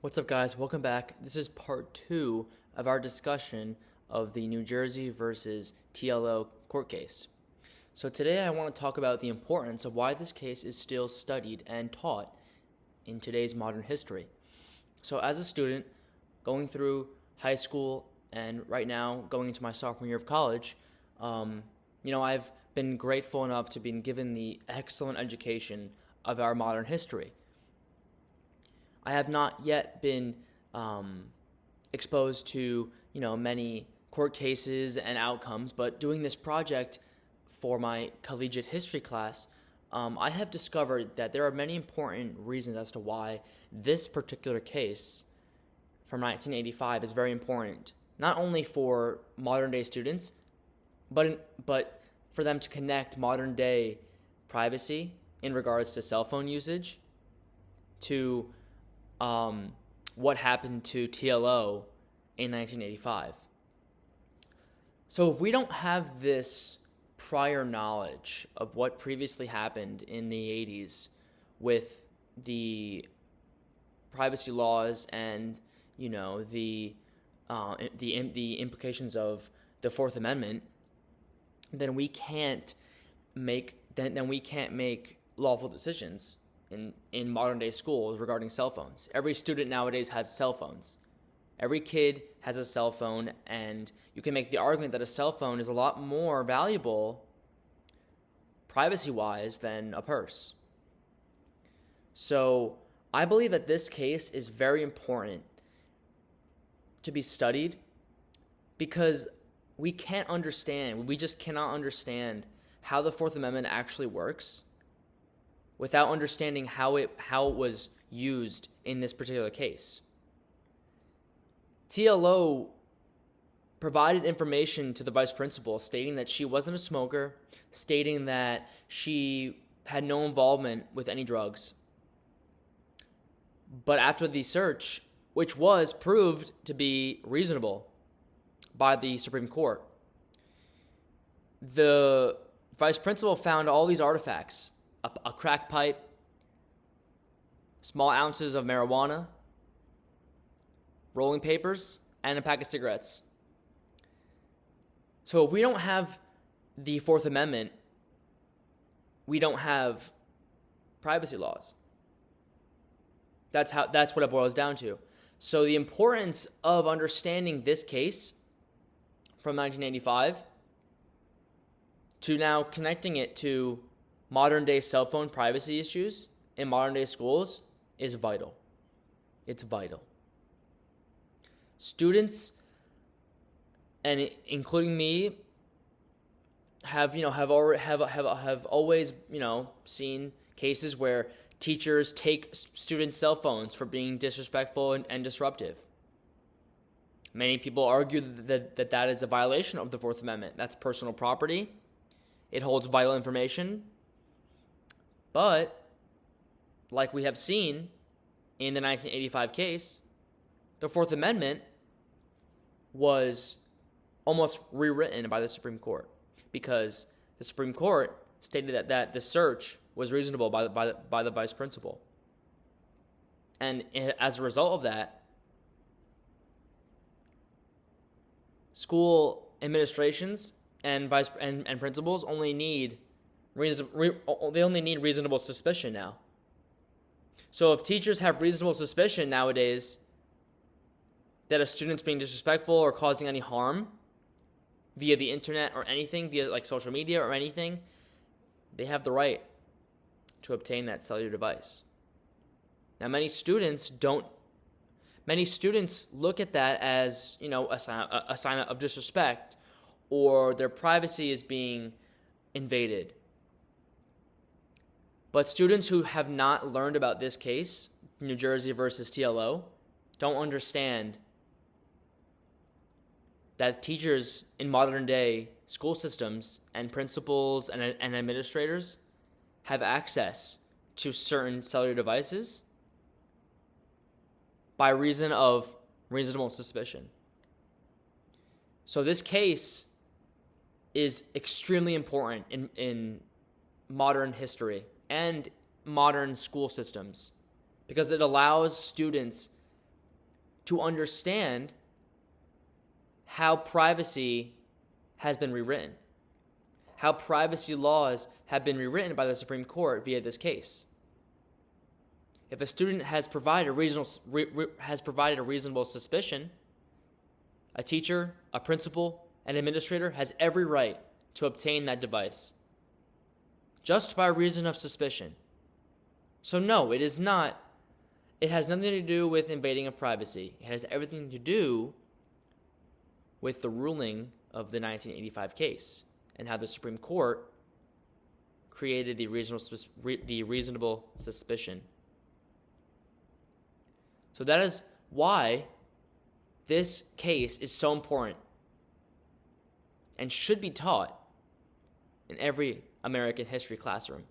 What's up, guys? Welcome back. This is part two of our discussion of the New Jersey versus T.L.O court case. So today I want to talk about the importance of why this case is still studied and taught in today's modern history. So as a student going through high school and right now going into my sophomore year of college, I've been grateful enough to be given the excellent education of our modern history. I have not yet been exposed to, many court cases and outcomes, but doing this project for my collegiate history class, I have discovered that there are many important reasons as to why this particular case from 1985 is very important, not only for modern day students, but for them to connect modern day privacy in regards to cell phone usage to what happened to T.L.O in 1985. So if we don't have this prior knowledge of what previously happened in the 80s with the privacy laws and the implications of the Fourth Amendment, then we can't make lawful decisions in modern day schools regarding cell phones. Every student nowadays has cell phones. Every kid has a cell phone, and you can make the argument that a cell phone is a lot more valuable privacy-wise than a purse. So I believe that this case is very important to be studied because we just cannot understand how the Fourth Amendment actually works without understanding how it was used in this particular case. T.L.O provided information to the vice principal stating that she wasn't a smoker, stating that she had no involvement with any drugs. But after the search, which was proved to be reasonable by the Supreme Court, the vice principal found all these artifacts: a crack pipe, small ounces of marijuana, rolling papers, and a pack of cigarettes. So if we don't have the Fourth Amendment, we don't have privacy laws. That's what it boils down to. So the importance of understanding this case from 1985 to now connecting it to modern day cell phone privacy issues in modern day schools is vital. It's vital. Students, and including me, have always seen cases where teachers take students' cell phones for being disrespectful and disruptive. Many people argue that is a violation of the Fourth Amendment. That's personal property. It holds vital information. But, like we have seen in the 1985 case, the Fourth Amendment was almost rewritten by the Supreme Court because the Supreme Court stated that the search was reasonable by the vice principal. And as a result of that, school administrations and principals only need reasonable suspicion now. So if teachers have reasonable suspicion nowadays that a student's being disrespectful or causing any harm via the internet or anything, via like social media or anything, they have the right to obtain that cellular device. Now, many students look at that as, a sign of disrespect, or their privacy is being invaded. But students who have not learned about this case, New Jersey versus T.L.O, don't understand that teachers in modern day school systems and principals and administrators have access to certain cellular devices by reason of reasonable suspicion. So this case is extremely important in modern history and modern school systems because it allows students to understand how privacy has been rewritten, how privacy laws have been rewritten by the Supreme Court via this case. If a student has provided a reasonable suspicion, a teacher, a principal, an administrator has every right to obtain that device, just by reason of suspicion. So no, it is not. It has nothing to do with invading of privacy. It has everything to do with the ruling of the 1985 case and how the Supreme Court created the reasonable suspicion. So that is why this case is so important and should be taught in every American history classroom.